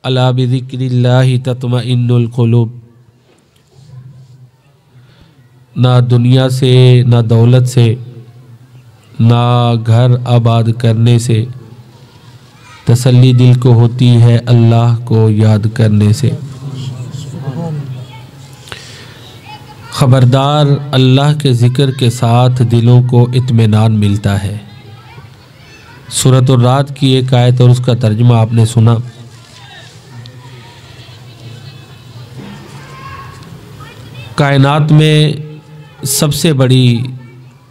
अला बिज़िक्रिल्लाहि तत्मइन्नुल क़ुलूब। ना दुनिया से, ना दौलत से, ना घर आबाद करने से तसल्ली दिल को होती है अल्लाह को याद करने से। ख़बरदार अल्लाह के ज़िक्र के साथ दिलों को इत्मीनान मिलता है। सूरतुर रात की एक आयत और उसका तर्जुमा आपने सुना। कायनात में सबसे बड़ी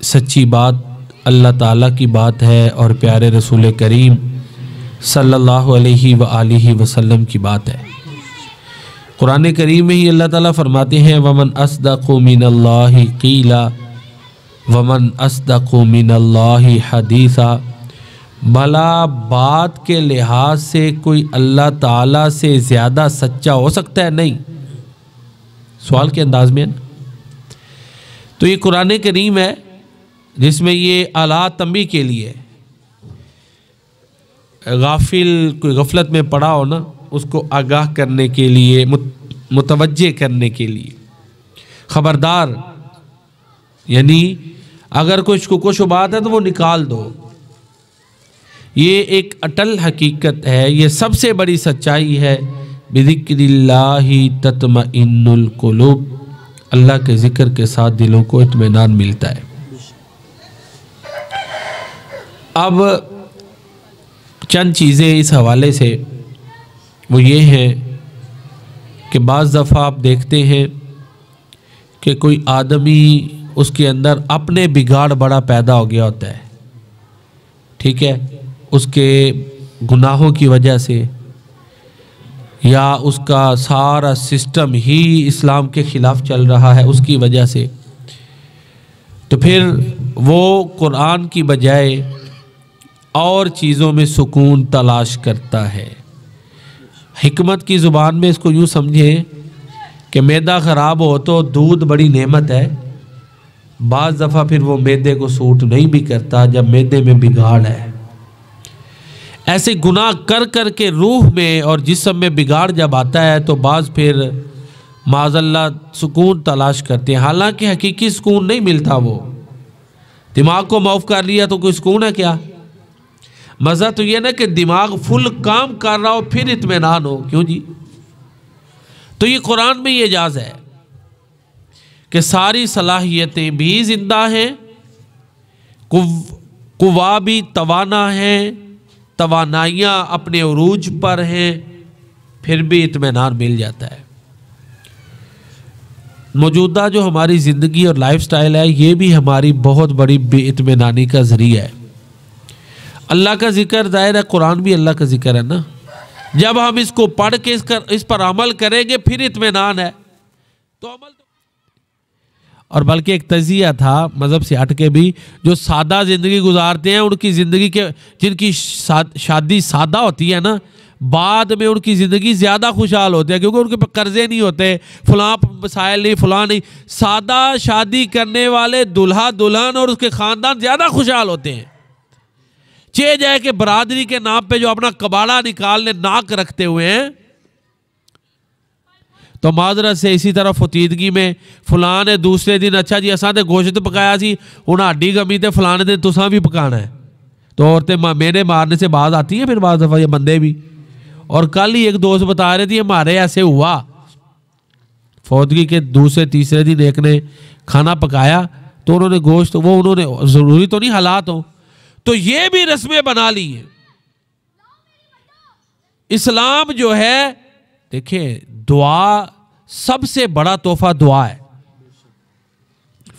सच्ची बात अल्लाह ताला की बात है और प्यारे रसूल करीम सल्लल्लाहु अलैहि व आलिहि वसल्लम की बात है। कुरान करीम में ही अल्लाह ताला फरमाते हैं वमन अस्दक़ु मिनल्लाहि क़ीला वमन अस्दक़ु मिनल्लाहि हदीसा। भला बात के लिहाज से कोई अल्लाह ताला से ज़्यादा सच्चा हो सकता है? नहीं। सवाल के अंदाज में। तो ये कुरान करीम है जिसमें ये आला तंबी के लिए, गाफिल कोई गफलत में पड़ा हो ना, उसको आगाह करने के लिए, मुतवज्जे करने के लिए। ख़बरदार, यानी अगर कुछ को शुबहात है तो वो निकाल दो। ये एक अटल हकीकत है, ये सबसे बड़ी सच्चाई है। बिज़िक्रिल्लाहि तत्मइन्नुल क़ुलूब। अल्लाह के ज़िक्र के साथ दिलों को इत्मीनान मिलता है। अब चंद चीज़ें इस हवाले से वो ये हैं कि बाज़ दफ़ा आप देखते हैं कि कोई आदमी, उसके अंदर अपने बिगाड़ बड़ा पैदा हो गया होता है, ठीक है, उसके गुनाहों की वजह से, या उसका सारा सिस्टम ही इस्लाम के ख़िलाफ़ चल रहा है उसकी वजह से। तो फिर वो कुरान की बजाय और चीज़ों में सुकून तलाश करता है। हिकमत की ज़ुबान में इसको यूँ समझें कि मैदा ख़राब हो तो दूध बड़ी नेमत है। बाज़ दफ़ा फिर वो मैदे को सूट नहीं भी करता जब मैदे में बिगाड़ है। ऐसे गुनाह कर कर के रूह में और जिस्म में बिगाड़ जब आता है तो बाज़ फिर माज़अल्लाह सुकून तलाश करते हैं, हालांकि हकीकी सुकून नहीं मिलता। वो दिमाग को माफ़ कर लिया तो कोई सुकून है क्या? मज़ा तो ये ना कि दिमाग फुल काम कर रहा हो फिर इत्मीनान हो। क्यों जी? तो ये कुरान में ये इजाज़ है कि सारी सलाहियतें भी ज़िंदा हैं, कुव्वा भी तवाना हैं, तवानाइयाँ अपने उरूज पर हैं, फिर भी इत्मीनान मिल जाता है। मौजूदा जो हमारी ज़िंदगी और लाइफस्टाइल है, ये भी हमारी बहुत बड़ी बेइत्मीनानी का ज़रिया है। अल्लाह का ज़िक्र, ज़ाहिर है कुरान भी अल्लाह का ज़िक्र है ना। जब हम इसको पढ़ के इस पर अमल करेंगे फिर इत्मीनान है। तो अमल और बल्कि एक तज़िया था मज़हब से हट के भी, जो सादा ज़िंदगी गुजारते हैं उनकी ज़िंदगी के, जिनकी शादी सादा होती है ना, बाद में उनकी ज़िंदगी ज़्यादा खुशहाल होती है, क्योंकि उनके पास कर्जे नहीं होते, फलां मसाइल नहीं, फलां नहीं। सादा शादी करने वाले दुल्हा दुल्हन और उसके ख़ानदान ज़्यादा खुशहाल होते हैं। चे जाए कि बरादरी के नाम पे जो अपना कबाड़ा निकालने नाक रखते हुए हैं, तो माजरत से इसी तरह फतीदगी में फलां ने दूसरे दिन, अच्छा जी असा तो गोश्त पकाया सी, हुण हाडी गमी तो फलाने दिन तुसा भी पकाना है। तो औरतें मेरे मारने से बाज आती हैं फिर बाज़ दफ़ा, ये बंदे भी। और कल ही एक दोस्त बता रहे थे हमारे ऐसे हुआ, फौतगी के दूसरे तीसरे दिन एक ने खाना पकाया तो उन्होंने गोश्त, वो उन्होंने, ज़रूरी तो नहीं हालात हो, तो ये भी रस्में बना ली हैं। इस्लाम जो है, देखिए, दुआ सबसे बड़ा तोहफा दुआ है।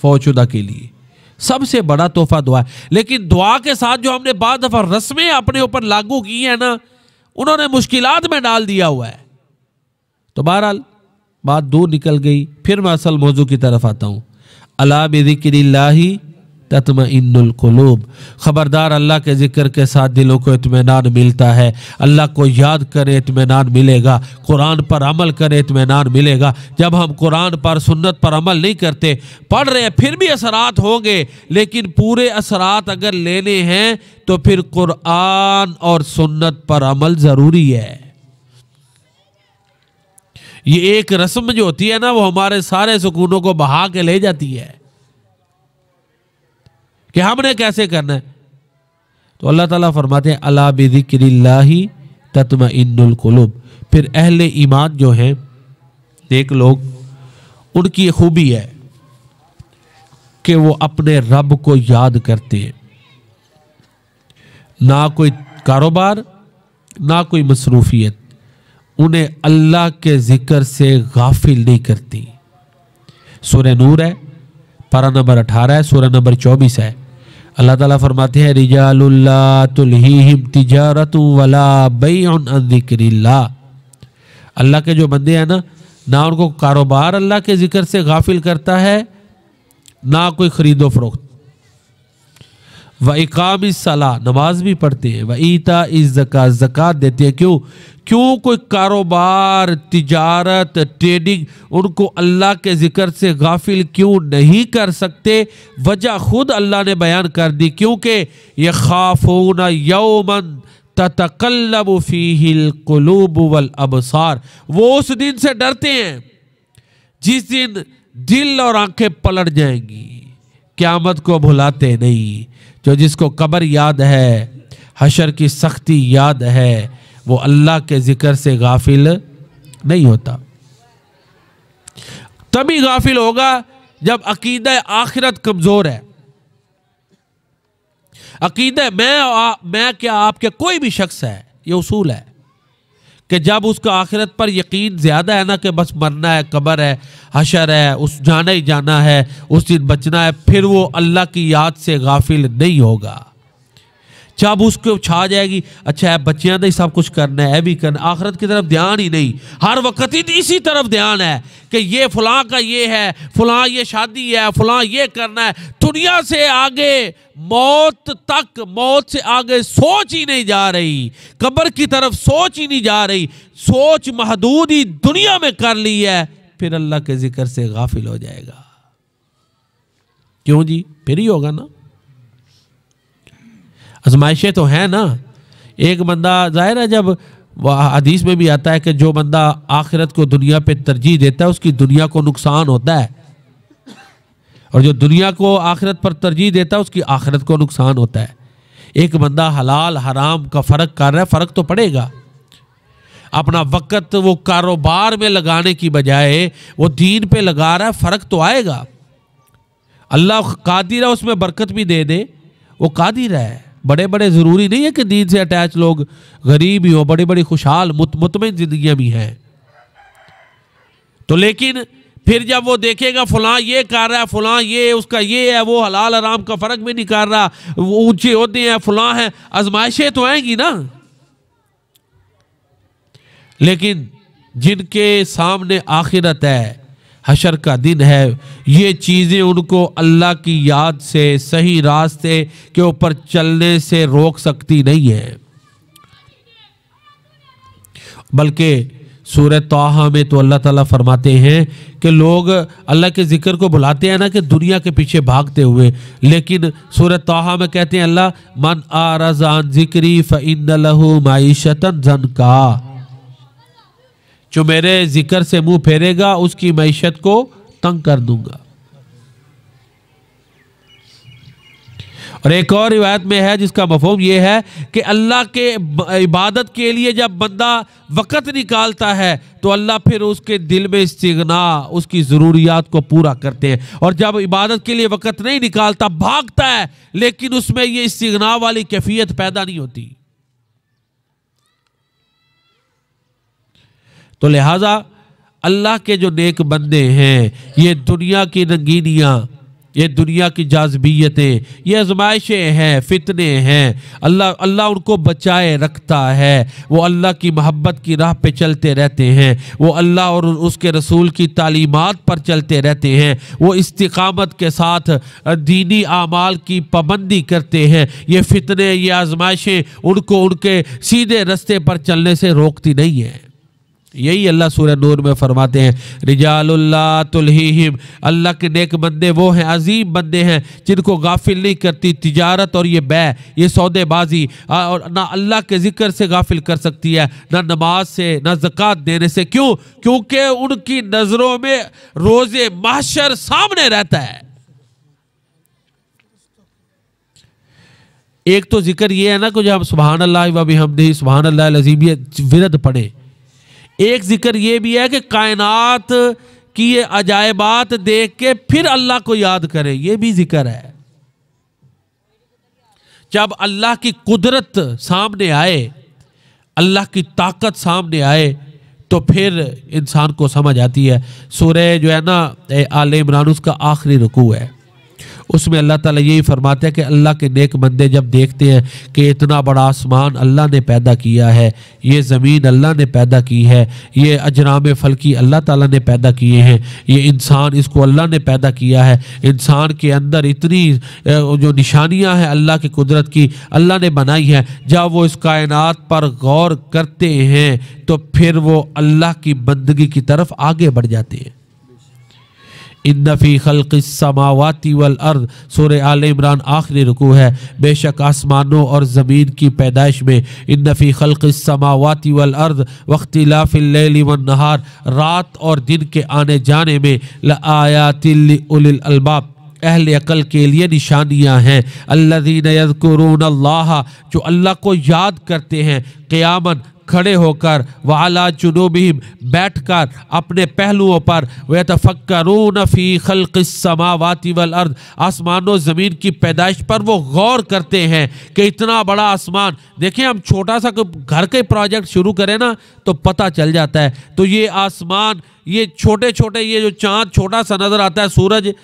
फौतशुदा के लिए सबसे बड़ा तोहफा दुआ है। लेकिन दुआ के साथ जो हमने बाद दफा रस्में अपने ऊपर लागू की हैं ना, उन्होंने मुश्किलात में डाल दिया हुआ है। तो बहरहाल बात दूर निकल गई। फिर मैं असल मौजू की तरफ आता हूँ। अला बिज़िक्रिल्लाहि तत्मइन्नुल क़ुलूब। ख़बरदार, अल्लाह के ज़िक्र के साथ दिलों को इत्मीनान मिलता है। अल्लाह को याद करें इत्मीनान मिलेगा, कुरान पर अमल करें इत्मीनान मिलेगा। जब हम कुरान पर, सुन्नत पर अमल नहीं करते, पढ़ रहे हैं फिर भी असरात होंगे, लेकिन पूरे असरात अगर लेने हैं तो फिर कुरान और सुन्नत पर अमल ज़रूरी है। ये एक रस्म जो होती है ना, वो हमारे सारे सुकूनों को बहा के ले जाती है कि हमने कैसे करना है। तो अल्लाह ताला फरमाते हैं अला बिज़िक्रिल्लाहि तत्मइन्नुल कुलूब। फिर अहले ईमान जो हैं, नेक लोग, उनकी ये खूबी है कि वो अपने रब को याद करते हैं। ना कोई कारोबार, ना कोई मसरूफियत उन्हें अल्लाह के जिक्र से गाफिल नहीं करती। सूरह नूर है, पारा नंबर 18 है, सूरह नंबर 24 है। अल्लाह ताला फरमाते हैं रिजालुल ला तुल्हीहिम तिजारतु वला बैउन अन ज़िक्रिल्लाह। अल्लाह के जो बंदे हैं ना उनको कारोबार अल्लाह के जिक्र से गाफिल करता है, ना कोई खरीदो फरोख्त। व इकामिस सला, नमाज भी पढ़ते हैं। व ईता इस ज़कात, ज़कात देते हैं। क्यों कोई कारोबार, तिजारत, ट्रेडिंग उनको अल्लाह के जिक्र से गाफिल क्यों नहीं कर सकते? वजह खुद अल्लाह ने बयान कर दी, क्योंकि यखाफून यौमन ततकल्लबु फीहिल कुलूब वल अबसार। वो उस दिन से डरते हैं जिस दिन दिल और आंखें पलट जाएंगी। क़यामत को भुलाते नहीं। जो जिसको कब्र याद है, हशर की सख्ती याद है, वो अल्लाह के जिक्र से गाफिल नहीं होता। तभी गाफिल होगा जब अकीदा आखिरत कमजोर है। अकीदा मैं क्या आपके कोई भी शख्स है, ये उसूल है कि जब उसका आखिरत पर यकीन ज्यादा है ना, कि बस मरना है, कब्र है, हशर है, उस जाना ही जाना है, उस दिन बचना है, फिर वो अल्लाह की याद से गाफिल नहीं होगा। जब उसको छा जाएगी, अच्छा है बच्चियां नहीं, सब कुछ करना है, भी करना, आखिरत की तरफ ध्यान ही नहीं, हर वक्त ही इसी तरफ ध्यान है कि ये फलां का ये है, फलां ये शादी है, फलां ये करना है। दुनिया से आगे मौत तक, मौत से आगे सोच ही नहीं जा रही, कब्र की तरफ सोच ही नहीं जा रही, सोच महदूद ही दुनिया में कर ली है, फिर अल्लाह के जिक्र से गाफिल हो जाएगा। क्यों जी? फिर ही होगा ना। आजमाइशें तो है ना। एक बंदा, जाहिर है, जब हदीस में भी आता है कि जो बंदा आखिरत को दुनिया पे तरजीह देता है उसकी दुनिया को नुकसान होता है, और जो दुनिया को आखिरत पर तरजीह देता है उसकी आखिरत को नुकसान होता है। एक बंदा हलाल हराम का फ़र्क कर रहा है, फ़र्क तो पड़ेगा। अपना वक़्त वो कारोबार में लगाने की बजाय वो दीन पे लगा रहा है, फ़र्क तो आएगा। अल्लाह कादिर है उसमें बरकत भी दे दे, वो कादिर है। बड़े बड़े ज़रूरी नहीं है कि दीन से अटैच लोग गरीब ही हो, बड़ी बड़ी खुशहाल मुतमईन जिंदगियां भी हैं। तो लेकिन फिर जब वो देखेगा फलां ये कर रहा है, फलां ये उसका ये है, वो हलाल हराम का फ़र्क भी नहीं कर रहा, वो ऊंचे होते हैं, फलां है, आजमाइशें तो आएंगी ना। लेकिन जिनके सामने आखिरत है, हशर का दिन है, ये चीज़ें उनको अल्लाह की याद से, सही रास्ते के ऊपर चलने से रोक सकती नहीं है। बल्कि सूरह ताहा में तो अल्लाह ताला फरमाते हैं कि लोग अल्लाह के जिक्र को बुलाते हैं ना, कि दुनिया के पीछे भागते हुए, लेकिन सूरह ताहा में कहते हैं अल्लाह मन आरज़ अन ज़िक्री फ़इन्न लहू मईशतन ज़न्का। जो मेरे जिक्र से मुंह फेरेगा उसकी मईशत को तंग कर दूंगा। और एक और रिवायत में है जिसका मफहूम ये है कि अल्लाह के इबादत के लिए जब बंदा वक़्त निकालता है तो अल्लाह फिर उसके दिल में इस्तिग़ना, उसकी ज़रूरियात को पूरा करते हैं। और जब इबादत के लिए वक़्त नहीं निकालता, भागता है, लेकिन उसमें ये इस्तिग़ना वाली कैफियत पैदा नहीं होती। तो लिहाजा अल्लाह के जो नेक बंदे हैं, ये दुनिया की रंगीनियाँ, ये दुनिया की जाज़बियतें, ये आज़माइशें हैं, फितने हैं, अल्लाह उनको बचाए रखता है। वो अल्लाह की मोहब्बत की राह पे चलते रहते हैं, वो अल्लाह और उसके रसूल की तालीमात पर चलते रहते हैं, वो इस्तिकामत के साथ दीनी आमाल की पाबंदी करते हैं। ये फितने, ये आज़माइशें उनको उनके सीधे रास्ते पर चलने से रोकती नहीं है। यही अल्लाह सूरह नूर में फरमाते हैं, रिजालुल्लाह तुल्हीहिम, अल्लाह के नेक बंदे वो हैं, अजीम बंदे हैं जिनको गाफिल नहीं करती तिजारत और ये बै, ये सौदेबाजी, और ना अल्लाह के जिक्र से गाफिल कर सकती है, ना नमाज से, ना ज़कात देने से। क्यों? क्योंकि उनकी नज़रों में रोज़े महशर सामने रहता है। एक तो जिक्र ये है ना कि जब हम सुभान अल्लाह व बिहम्दिही सुभान अल्लाह अज़ीम ये विरद पढ़े, एक जिक्र ये भी है कि कायनात की ये अजायबात देख के फिर अल्लाह को याद करें, ये भी जिक्र है। जब अल्लाह की कुदरत सामने आए, अल्लाह की ताकत सामने आए, तो फिर इंसान को समझ आती है। सूरह जो है ना आले इमरान, उसका आखिरी रुकू है, उसमें अल्लाह ताला यही फरमाते हैं कि अल्लाह के नेक बंदे जब देखते हैं कि इतना बड़ा आसमान अल्लाह ने पैदा किया है, ये ज़मीन अल्लाह ने पैदा की है, ये अजराम फल्की अल्लाह ताला ने पैदा किए हैं, ये इंसान इसको अल्लाह ने पैदा किया है, इंसान के अंदर इतनी जो निशानियां हैं अल्लाह की कुदरत की अल्लाह ने बनाई है, जब वो इस कायनात पर गौर करते हैं तो फिर वो अल्लाह की बंदगी की तरफ आगे बढ़ जाते हैं। इन्ना फी खल्क़िस समावाति वल अर्द, सूरह आले इमरान आखिरी रुकू है। बेशक आसमानों और ज़मीन की पैदाइश में, इन्ना फी खल्क़िस समावाति वल अर्द वख्तिलाफ़िल लैली वन नहार, रात और दिन के आने जाने में लआयातिल लिउलिल अलबाब, अहले अकल के लिए निशानियां हैं। अल्लज़ीना यज़्कुरूनल्लाह, जो अल्लाह को याद करते हैं, क़ियामन खड़े होकर, व अला जुनूबिहिम बैठकर अपने पहलुओं पर, व यतफक्करून फी खल्क़िस समावाति वल अर्द, आसमानों ज़मीन की पैदाइश पर वो गौर करते हैं कि इतना बड़ा आसमान। देखें, हम छोटा सा घर के प्रोजेक्ट शुरू करें ना तो पता चल जाता है। तो ये आसमान, ये छोटे छोटे, ये जो चाँद छोटा सा नज़र आता है, सूरज,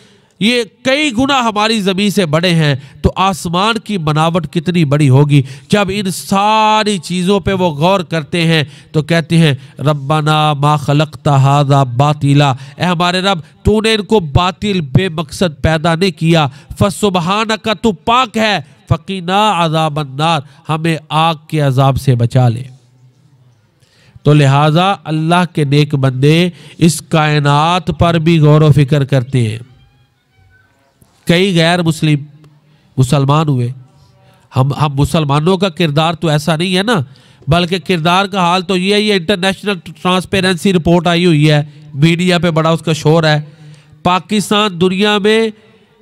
ये कई गुना हमारी ज़मीन से बड़े हैं, तो आसमान की बनावट कितनी बड़ी होगी। जब इन सारी चीज़ों पे वो गौर करते हैं तो कहते हैं, रब्बना मा खलक़ता हाज़ा बातिला, ए हमारे रब, तूने इनको बातिल बेमकसद पैदा नहीं किया। फसुबहानका, तू पाक है, फ़क़ीना अज़ाबन नार, हमें आग के अजाब से बचा ले। तो लिहाजा अल्लाह के नेक बंदे इस कायनात पर भी गौर व फिक्र करते हैं। कई गैर मुस्लिम मुसलमान हुए, हम मुसलमानों का किरदार तो ऐसा नहीं है ना, बल्कि किरदार का हाल तो ये है, इंटरनेशनल ट्रांसपेरेंसी रिपोर्ट आई हुई है, मीडिया पे बड़ा उसका शोर है। पाकिस्तान दुनिया में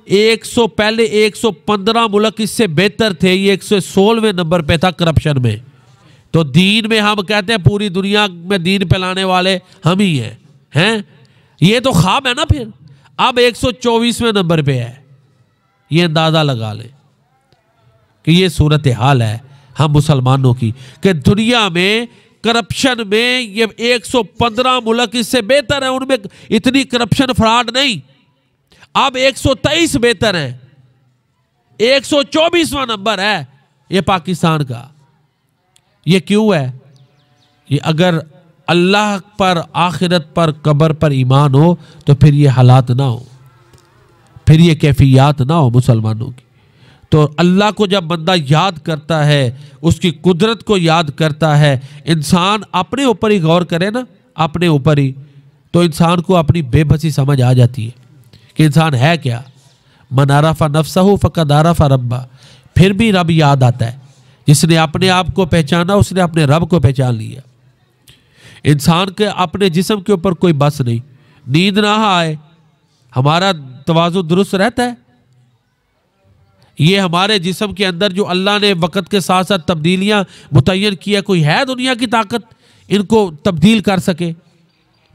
115 मुल्क इससे बेहतर थे, ये 116वें नंबर पे था करप्शन में। तो दीन में हम कहते हैं पूरी दुनिया में दीन फैलाने वाले हम ही हैं। ये तो ख्वाब है ना। फिर अब 124वें नंबर पे है। ये अंदाज़ा लगा लें कि ये सूरत हाल है हम मुसलमानों की, कि दुनिया में करप्शन में ये 115 मुल्क इससे बेहतर है, उनमें इतनी करप्शन फ्रॉड नहीं। अब 123 बेहतर है, 124वां नंबर है ये पाकिस्तान का। ये क्यों है? ये अगर अल्लाह पर, आखिरत पर, कब्र पर ईमान हो तो फिर ये हालात ना हो, फिर ये कैफियत ना हो मुसलमानों की। तो अल्लाह को जब बंदा याद करता है, उसकी कुदरत को याद करता है, इंसान अपने ऊपर ही गौर करे ना, अपने ऊपर ही, तो इंसान को अपनी बेबसी समझ आ जाती है कि इंसान है क्या। मन अरफ़ा नफ्सहु फ़क़द अरफ़ा रब्बा, फिर भी रब याद आता है। जिसने अपने आप को पहचाना उसने अपने रब को पहचान लिया। इंसान के अपने जिस्म के ऊपर कोई बस नहीं, नींद ना आए, हमारा तवाज़ु दुरुस्त रहता है। ये हमारे जिस्म के अंदर जो अल्लाह ने वक़्त के साथ साथ तब्दीलियाँ मुतय्यन किया, कोई है दुनिया की ताकत इनको तब्दील कर सके?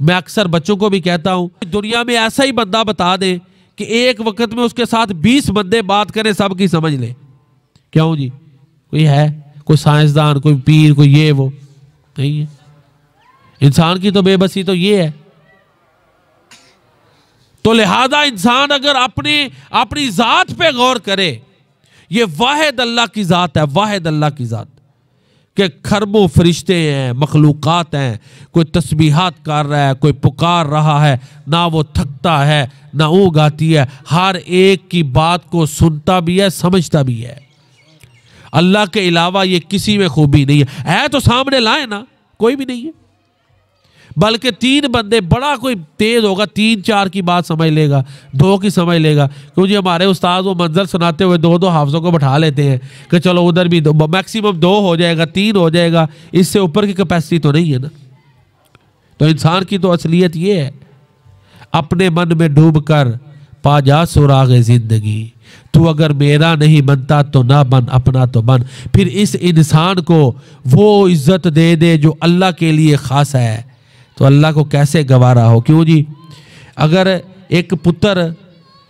मैं अक्सर बच्चों को भी कहता हूँ, दुनिया में ऐसा ही बंदा बता दे कि एक वक्त में उसके साथ 20 बंदे बात करें, सबकी समझ ले। क्यों जी? कोई है? कोई साइंसदान, कोई पीर, कोई ये वो नहीं है। इंसान की तो बेबसी तो ये है। तो लिहाजा इंसान अगर अपनी ज़ात पे गौर करे, ये वाहिद अल्लाह की ज़ात है, वाहिद अल्लाह की ज़ात, कि खरबों फरिश्ते हैं, मखलूक़ात हैं, कोई तस्बीहात कर रहा है, कोई पुकार रहा है, ना वो थकता है ना ऊँघ आती है, हर एक की बात को सुनता भी है, समझता भी है। अल्लाह के अलावा ये किसी में खूबी नहीं है तो सामने लाए ना, कोई भी नहीं है। बल्कि 3 बंदे, बड़ा कोई तेज होगा 3-4 की बात समझ लेगा, 2 की समझ लेगा। क्योंकि हमारे उस्ताद वो मंजर सुनाते हुए 2-2 हाफिज़ों को बैठा लेते हैं कि चलो उधर भी 2, मैक्सिमम 2 हो जाएगा, 3 हो जाएगा, इससे ऊपर की कैपेसिटी तो नहीं है ना। तो इंसान की तो असलियत ये है, अपने मन में डूब कर पा जा सुराग जिंदगी, तू अगर मेरा नहीं बनता तो ना बन, अपना तो बन। फिर इस इंसान को वो इज्जत दे दे जो अल्लाह के लिए खास है, तो अल्लाह को कैसे गवारा हो। क्यों जी, अगर एक पुत्र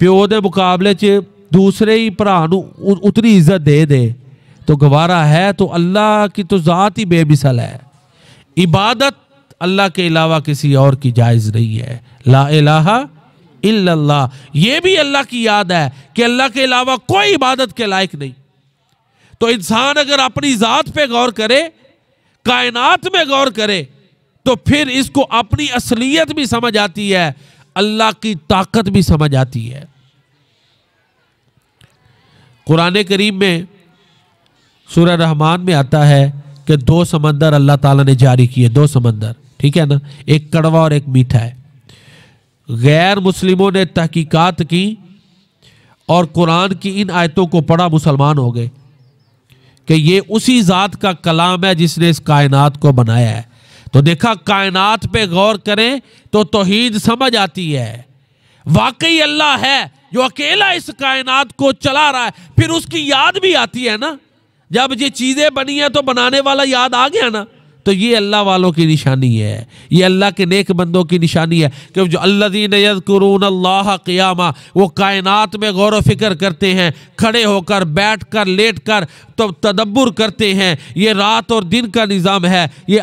प्यो दे मुकाबले च दूसरे ही भरा नूं उतनी इज्जत दे दे तो गवारा है। तो अल्लाह की तो ज़ात ही बेमिसल है। इबादत अल्लाह के अलावा किसी और की जायज़ नहीं है। ला इलाहा इल्लल्लाह, ये भी अल्लाह की याद है कि अल्लाह के अलावा कोई इबादत के लायक नहीं। तो इंसान अगर अपनी ज़ात पे गौर करे, कायनात में गौर करे, तो फिर इसको अपनी असलियत भी समझ आती है, अल्लाह की ताकत भी समझ आती है। कुरान करीम में सूरह रहमान में आता है कि 2 समंदर अल्लाह ताला ने जारी किए, 2 समंदर, ठीक है ना, एक कड़वा और एक मीठा है। गैर मुस्लिमों ने तहकीकात की और कुरान की इन आयतों को पढ़ा, मुसलमान हो गए कि ये उसी ज़ात का कलाम है जिसने इस कायनात को बनाया है। तो देखा, कायनात पे गौर करें तो तौहीद समझ आती है, वाकई अल्लाह है जो अकेला इस कायनात को चला रहा है। फिर उसकी याद भी आती है ना, जब ये चीज़ें बनी है तो बनाने वाला याद आ गया ना। तो ये अल्लाह वालों की निशानी है, ये अल्लाह के नेक बंदों की निशानी है कि जो अल्लज़ीन यज़कुरून अल्लाह क़ियामा, वो कायनात में गौर व फिक्र करते हैं, खड़े होकर, बैठ कर, लेट कर, तो तदब्बुर करते हैं। ये रात और दिन का निज़ाम है, ये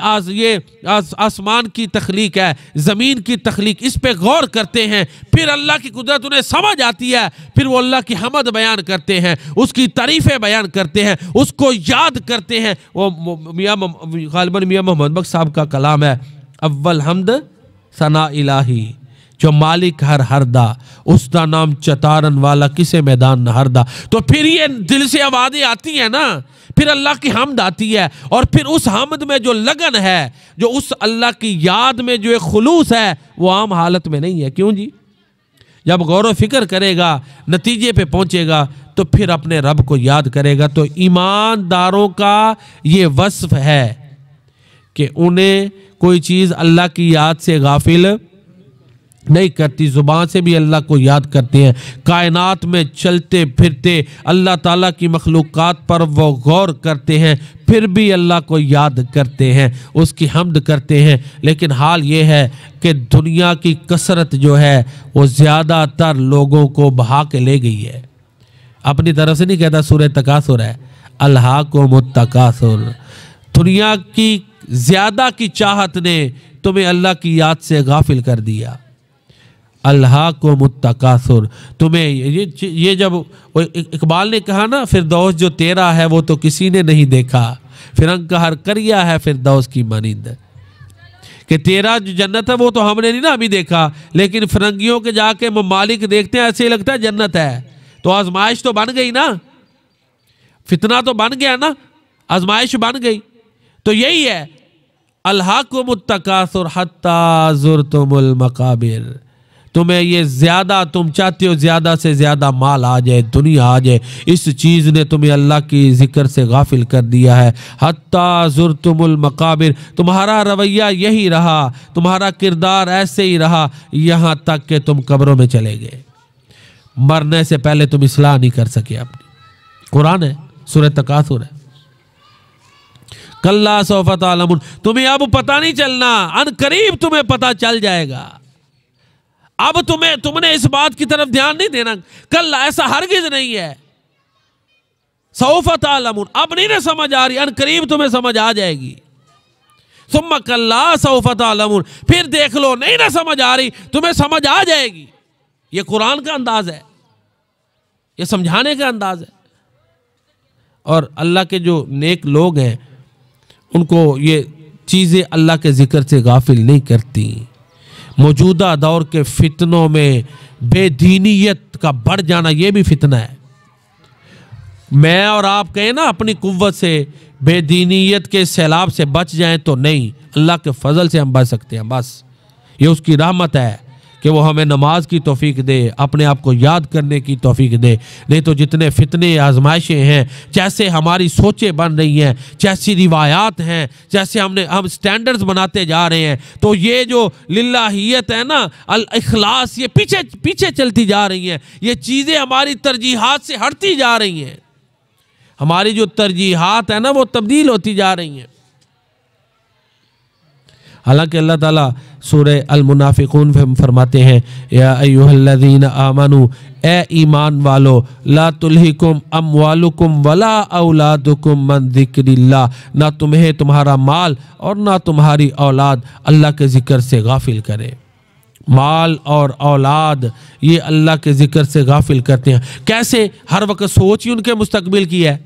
आसमान की तख्लीक है, ज़मीन की तख्लीक, इस पे गौर करते हैं। फिर अल्लाह की कुदरत उन्हें समझ आती है, फिर वो अल्लाह की हमद बयान करते हैं, उसकी तारीफ़ें बयान करते हैं, उसको याद करते हैं। वो गालिबन मियाँ मोहम्मद बख्श साहब का कलाम है, अव्वल हमद सना इलाही, जो मालिक हर हरदा, उसका नाम चतारन वाला, किसे मैदान न हरदा। तो फिर ये दिल से आवाज़ें आती हैं ना, फिर अल्लाह की हमद आती है, और फिर उस हमद में जो लगन है, जो उस अल्लाह की याद में जो एक खुलूस है, वो आम हालत में नहीं है। क्यों जी, जब गौर व फिक्र करेगा, नतीजे पे पहुंचेगा, तो फिर अपने रब को याद करेगा। तो ईमानदारों का ये वस्फ है कि उन्हें कोई चीज़ अल्लाह की याद से गाफिल नहीं करती, ज़ुबान से भी अल्लाह को याद करते हैं। कायनात में चलते फिरते अल्लाह ताला की मखलूक़ात पर वो गौर करते हैं, फिर भी अल्लाह को याद करते हैं, उसकी हम्द करते हैं। लेकिन हाल ये है कि दुनिया की कसरत जो है वो ज़्यादातर लोगों को बहा के ले गई है। अपनी तरफ से नहीं कहता, सूरह तकासुर है, अल्हाकुमुत-तकासुर। दुनिया की ज़्यादा की चाहत ने तुम्हें अल्लाह की याद से गाफिल कर दिया। अल्हाकुमुत-तकासुर, तुम्हें ये जब इकबाल ने कहा ना, फिरदौस जो तेरा है वो तो किसी ने नहीं देखा, फिरंग का हर करिया है फिरदौस की मानिंद, कि तेरा जो जन्नत है वो तो हमने नहीं ना अभी देखा, लेकिन फिरंगियों के जाके ममालिक देखते हैं, ऐसे लगता है जन्नत है। तो आजमाइश तो बन गई ना, फितना तो बन गया ना, आजमाइश बन गई। तो यही है, अल्हाकुमुत-तकासुर हत्ता ज़ुरतुमुल मकाबिर। तुम्हें ये ज़्यादा, तुम चाहते हो ज़्यादा से ज़्यादा माल आ जाए, दुनिया आ जाए, इस चीज़ ने तुम्हें अल्लाह की ज़िक्र से गाफिल कर दिया है। हत्ता ज़ुरतुमुल मकाबिर, तुम्हारा रवैया यही रहा, तुम्हारा किरदार ऐसे ही रहा, यहाँ तक कि तुम कब्रों में चले गए। मरने से पहले तुम इस्लाह नहीं कर सके अपनी। कुरान है, सूरह तकासुर है। कल्ला सौफ़ा तालमुन, तुम्हें अब पता नहीं चलना, अनकरीब तुम्हें पता चल जाएगा। अब तुमने इस बात की तरफ ध्यान नहीं देना, कल ऐसा हरगिज नहीं है। सौफ़ा तालमुन, अब नहीं ना समझ आ रही, अनकरीब तुम्हें समझ आ जाएगी। सुम्मा कल्ला सौफ़ा तालमुन, फिर देख लो, नहीं ना समझ आ रही, तुम्हें समझ आ जाएगी। ये कुरान का अंदाज है, ये समझाने का अंदाज है। और अल्लाह के जो नेक लोग हैं उनको ये चीज़ें अल्लाह के ज़िक्र से गाफिल नहीं करती। मौजूदा दौर के फितनों में बेदीनियत का बढ़ जाना, ये भी फितना है। मैं और आप कहें ना अपनी कुव्वत से बेदीनियत के सैलाब से बच जाएं तो नहीं, अल्लाह के फजल से हम बच सकते हैं। बस ये उसकी रहमत है कि वो हमें नमाज की तौफीक दे, अपने आप को याद करने की तौफीक दे। नहीं तो जितने फितने आजमाइशें हैं, जैसे हमारी सोचें बन रही हैं, जैसी रिवायात हैं, जैसे हम स्टैंडर्ड्स बनाते जा रहे हैं, तो ये जो लिल्लाहियत है ना, अल इखलास, ये पीछे पीछे चलती जा रही हैं। ये चीज़ें हमारी तरजीहात से हटती जा रही हैं। हमारी जो तरजीहात है ना वो तब्दील होती जा रही हैं। हालांकि अल्लाह ताला सूरह अल मुनाफिकून में फरमाते हैं, या अय्युहल्लज़ीना आमनू, ए ईमान वालो, ला तुल्हिकुम अमवालुकुम वला औलादुकुम मन ज़िक्रिल्लाह, ना तुम्हें तुम्हारा माल और ना तुम्हारी औलाद अल्लाह के ज़िक्र से गाफिल करे। माल और औलाद ये अल्लाह के ज़िक्र से गाफिल करते हैं। कैसे? हर वक्त सोच ही उनके मुस्तकबिल की है,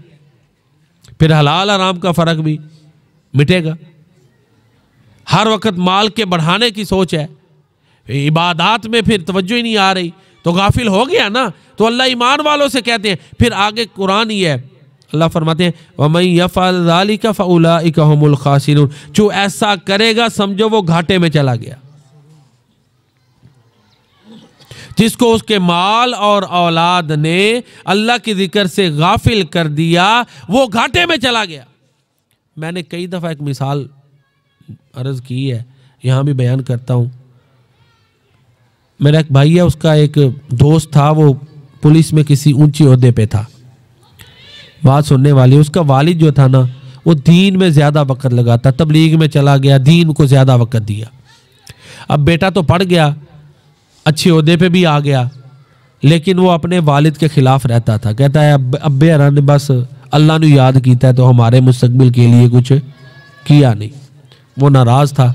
फिर हलाल हराम का फ़र्क भी मिटेगा। हर वक्त माल के बढ़ाने की सोच है, इबादात में फिर तवज्जो ही नहीं आ रही, तो गाफिल हो गया ना। तो अल्लाह ईमान वालों से कहते हैं। फिर आगे कुरान ही है, अल्लाह फरमाते हैं, वमन यफ़अल ज़ालिका फ़उलाइका हुमुल ख़ासिरून, जो ऐसा करेगा समझो वो घाटे में चला गया। जिसको उसके माल और औलाद ने अल्लाह के जिक्र से गाफिल कर दिया, वो घाटे में चला गया। मैंने कई दफ़ा एक मिसाल अर्ज़ की है, यहाँ भी बयान करता हूँ। मेरा एक भाई है, उसका एक दोस्त था, वो पुलिस में किसी ऊंची ओहदे पे था। बात सुनने वाली, उसका वालिद जो था ना, वो दीन में ज़्यादा वक़्त लगाता, तबलीग में चला गया, दीन को ज़्यादा वक़्त दिया। अब बेटा तो पढ़ गया, अच्छे ओहदे पे भी आ गया, लेकिन वो अपने वालिद के ख़िलाफ़ रहता था। कहता है अब्बे हरा ने बस अल्लाह ने याद किया है तो हमारे मुस्तकबिल के लिए कुछ किया नहीं। वो नाराज़ था।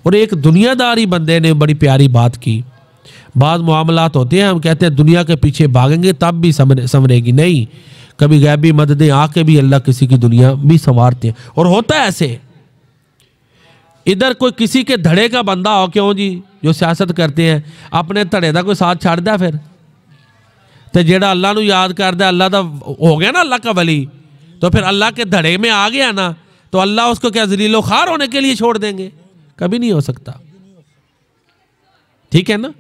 और एक दुनियादारी बंदे ने बड़ी प्यारी बात की। बाद मामलात होते हैं, हम कहते हैं दुनिया के पीछे भागेंगे तब भी संवरेगी नहीं, कभी गैबी मददें आके भी अल्लाह किसी की दुनिया भी संवारते हैं। और होता है ऐसे, इधर कोई किसी के धड़े का बंदा हो, क्यों जी, जो सियासत करते हैं, अपने धड़े का कोई साथ छड़ दिया फिर तो जेड़ा अल्लाह नू याद करता, अल्लाह का हो गया ना, अल्लाह का वली, तो फिर अल्लाह के धड़े में आ गया ना, तो अल्लाह उसको क्या जलीलो खार होने के लिए छोड़ देंगे? कभी नहीं हो सकता। ठीक है ना।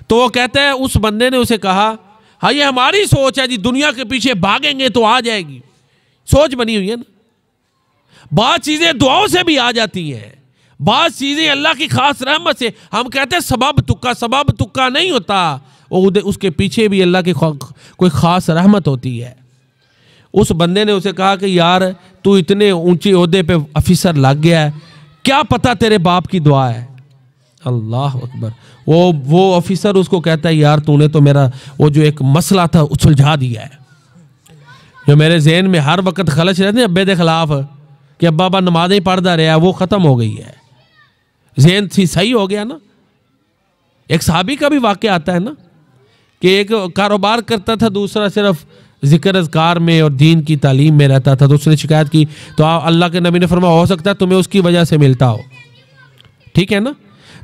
तो वो कहते हैं, उस बंदे ने उसे कहा, हाँ ये हमारी सोच है जी, दुनिया के पीछे भागेंगे तो आ जाएगी, सोच बनी हुई है ना। बात चीजें दुआओं से भी आ जाती हैं, बात चीजें अल्लाह की खास रहमत से। हम कहते हैं सबब तुक्का नहीं होता, उसके पीछे भी अल्लाह की कोई खास रहमत होती है। उस बंदे ने उसे कहा कि यार तू इतने ऊंचे ओहदे पे अफिसर लग गया है, क्या पता तेरे बाप की दुआ है। अल्लाह अकबर। वो अफिसर उसको कहता है, यार तूने तो मेरा वो जो एक मसला था सुलझा दिया है, जो मेरे ज़हन में हर वक्त खलच रहते हैं अब्बे के खिलाफ कि अब्बा अब्बा नमाज़ें ही पढ़ता रहा, वो ख़त्म हो गई है, ज़हन सही हो गया ना। एक सहाबी का भी वाक़या आता है ना कि एक कारोबार करता था, दूसरा सिर्फ ज़िक्र अज़कार में और दीन की तालीम में रहता था। तो उसने शिकायत की, तो अल्लाह के नबी ने फरमाया हो सकता है तुम्हें उसकी वजह से मिलता हो। ठीक है ना।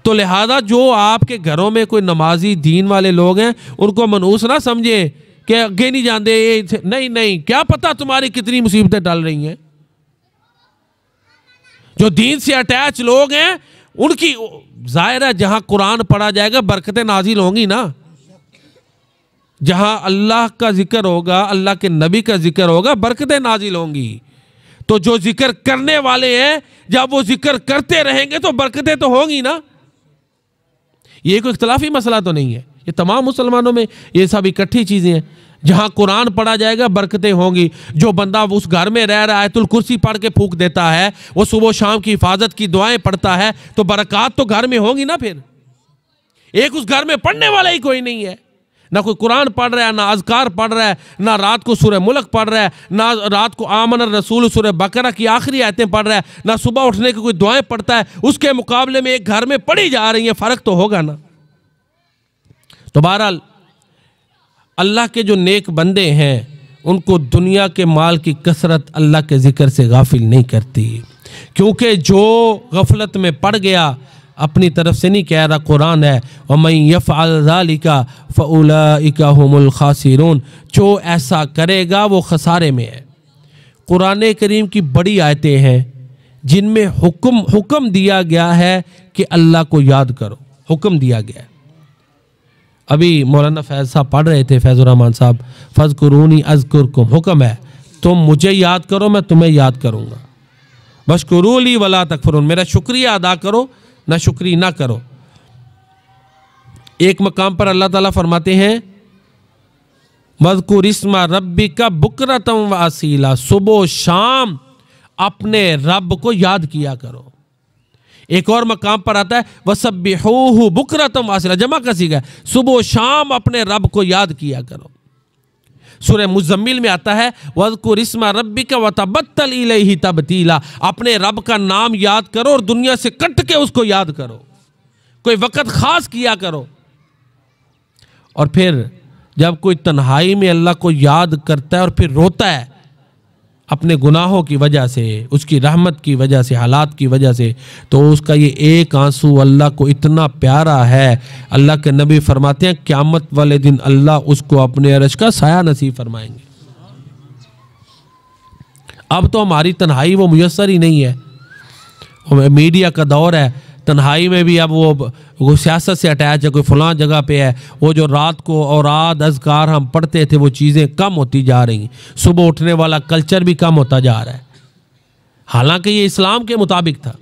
तो लिहाजा जो आपके घरों में कोई नमाजी दीन वाले लोग हैं, उनको मनूस ना समझे कि आगे नहीं जानते, नहीं, क्या पता तुम्हारी कितनी मुसीबतें डाल रही हैं। जो दीन से अटैच लोग हैं उनकी जाहिर है जहां कुरान पढ़ा जाएगा बरकतें नाजिल होंगी ना, जहां अल्लाह का जिक्र होगा, अल्लाह के नबी का जिक्र होगा, बरकतें नाजिल होंगी। तो जो जिक्र करने वाले हैं, जब वो जिक्र करते रहेंगे तो बरकतें तो होंगी ना। ये कोई इख्तलाफी मसला तो नहीं है, ये तमाम मुसलमानों में ये सब इकट्ठी चीज़ें हैं। जहाँ कुरान पढ़ा जाएगा बरकतें होंगी। जो बंदा उस घर में रह रहा है आयतुल कुर्सी पढ़ के फूंक देता है, वो सुबह शाम की हिफाजत की दुआएं पढ़ता है, तो बरकत तो घर में होंगी ना। फिर एक उस घर में पढ़ने वाला ही कोई नहीं है, ना कोई कुरान पढ़ रहा है, ना अज़कार पढ़ रहा है, ना रात को सूरह मुल्क पढ़ रहा है, ना रात को आमन रसूल सूरह बकरा की आखिरी आयतें पढ़ रहा है, ना सुबह उठने की कोई दुआएं पढ़ता है, उसके मुकाबले में एक घर में पढ़ी जा रही है, फ़र्क तो होगा ना। तो बहरहाल अल्लाह के जो नेक बंदे हैं उनको दुनिया के माल की कसरत अल्लाह के ज़िक्र से गाफिल नहीं करती, क्योंकि जो गफलत में पड़ गया अपनी तरफ से नहीं कह रहा। कुरान है वमन यफ़अल ज़ालिका फ़उलाइका हुमुल ख़ासिरून, जो ऐसा करेगा वो खसारे में है। कुरान करीम की बड़ी आयतें हैं जिनमें हुक्म दिया गया है कि अल्लाह को याद करो, हुक्म दिया गया है। अभी मौलाना फैज़ साहब पढ़ रहे थे, फैज़ुर रहमान साहब, फ़ज़कुरूनी अज़कुरकुम, हुक्म है तुम मुझे याद करो मैं तुम्हें याद करूँगा। बशकुरूली वला तकफुरून, मेरा शुक्रिया अदा करो ना शुक्री ना करो। एक मकाम पर अल्लाह ताला फरमाते हैं वज़कुर इस्मा रब्बिका बुकरतम व असीला, सुबह शाम अपने रब को याद किया करो। एक और मकाम पर आता है वसब्बिहूहु बुकरतम व असीला, जमा का सीगा, सुबह शाम अपने रब को याद किया करो। सूरह मुज़म्मिल में आता है वज़कुर इस्मा रब्बिका वतबत्तल इलैहि तबतीला, अपने रब का नाम याद करो और दुनिया से कट के उसको याद करो, कोई वक़्त ख़ास किया करो। और फिर जब कोई तन्हाई में अल्लाह को याद करता है और फिर रोता है अपने गुनाहों की वजह से, उसकी रहमत की वजह से, हालात की वजह से, तो उसका ये एक आंसू अल्लाह को इतना प्यारा है। अल्लाह के नबी फरमाते हैं क़यामत वाले दिन अल्लाह उसको अपने अर्श का साया नसीब फरमाएंगे। अब तो हमारी तन्हाई वो मुयस्सर ही नहीं है। मीडिया का दौर है, तन्हाई में भी अब वो सियासत से अटैच है, कोई फलां जगह पे है। वो जो रात को औराद अज़कार हम पढ़ते थे वो चीज़ें कम होती जा रही, सुबह उठने वाला कल्चर भी कम होता जा रहा है, हालांकि ये इस्लाम के मुताबिक था।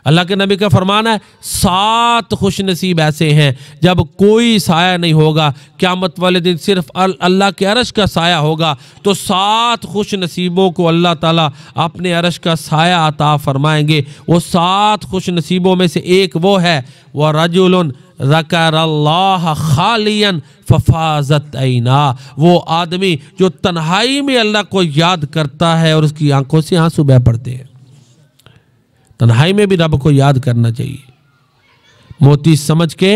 अल्लाह के नबी का फरमान है 7 खुश नसीब ऐसे हैं जब कोई साया नहीं होगा, क़यामत वाले दिन सिर्फ अल्लाह के अर्श का साया होगा। तो 7 खुश नसीबों को अल्लाह ताला अपने अर्श का साया अता फरमाएंगे। वो 7 खुश नसीबों में से एक वो है व रजुलन ज़करल्लाह खालियन फफाज़त ऐना, वो आदमी जो तन्हाई में अल्लाह को याद करता है और उसकी आंखों से आंसू बह पड़ते हैं। तन्हाई में भी रब को याद करना चाहिए। मोती समझ के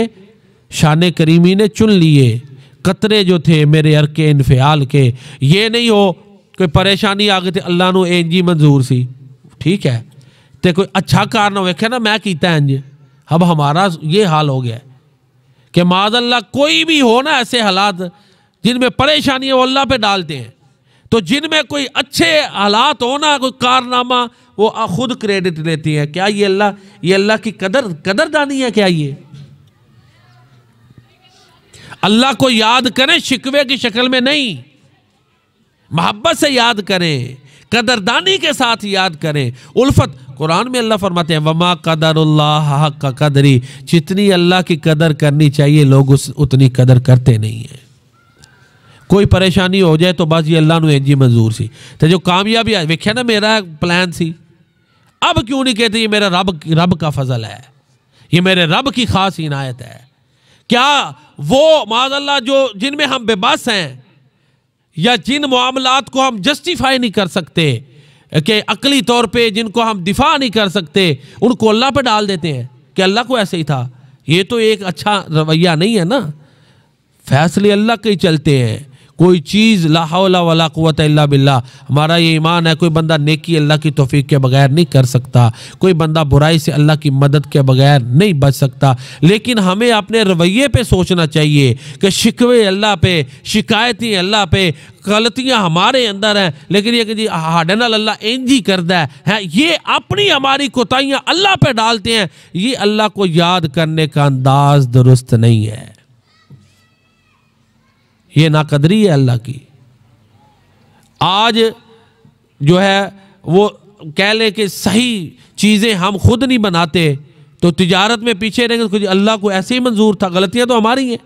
शान करीमी ने चुन लिए कतरे जो थे मेरे अरके इन्फियाल के। ये नहीं हो कोई परेशानी आ गई थी अल्लाह नू इंज ही मंजूर सी, ठीक है, तो कोई अच्छा कारण वेखे ना मैं कीता इंज। अब हमारा ये हाल हो गया है कि माज़अल्लाह कोई भी हो ना ऐसे हालात जिनमें परेशानी है वो अल्लाह पे डालते हैं। तो जिनमें कोई अच्छे हालात हो ना, कोई कारनामा, वो खुद क्रेडिट लेती है। क्या ये अल्लाह की कदरदानी है? क्या ये अल्लाह को याद करें शिकवे की शक्ल में नहीं, मोहब्बत से याद करें, कदरदानी के साथ याद करें, उल्फत। कुरान में अल्लाह फरमाते हैं वमा कदरुल्लाह हक़्क़ क़दरी, जितनी अल्लाह की कदर करनी चाहिए लोग उतनी कदर करते नहीं हैं। कोई परेशानी हो जाए तो बस ये अल्लाह नू इंजी मंजूर सी, तो जो कामयाबी आ वेख्या ना मेरा प्लान सी, अब क्यों नहीं कहते ये मेरा रब का फजल है, ये मेरे रब की खास इनायत है। क्या वो माज़अल्लाह जो जिनमें हम बेबस हैं या जिन मामलात को हम जस्टिफाई नहीं कर सकते कि अकली तौर पे जिनको हम दिफा नहीं कर सकते, उनको अल्लाह पे डाल देते हैं कि अल्लाह को ऐसे ही था। ये तो एक अच्छा रवैया नहीं है ना। फैसले अल्लाह के ही चलते हैं। कोई चीज़ ला हौला वला कुव्वता इल्ला बिल्लाह, हमारा ये ईमान है कोई बंदा नेकी अल्लाह की तौफीक के बगैर नहीं कर सकता, कोई बंदा बुराई से अल्लाह की मदद के बगैर नहीं बच सकता। लेकिन हमें अपने रवैये पे सोचना चाहिए कि शिकवे अल्लाह पे, शिकायतें अल्लाह पे, गलतियां हमारे अंदर हैं, लेकिन ये कि जी हाडे नाल अल्लाह इंज ही करता है, ये अपनी हमारी कोताहियां अल्लाह पे डालते हैं। ये अल्लाह को याद करने का अंदाज दुरुस्त नहीं है, ये नाकदरी है अल्लाह की। आज जो है वो कह ले कि सही चीज़ें हम खुद नहीं बनाते तो तिजारत में पीछे रहेंगे, तो अल्लाह को ऐसे ही मंजूर था, गलतियां तो हमारी हैं।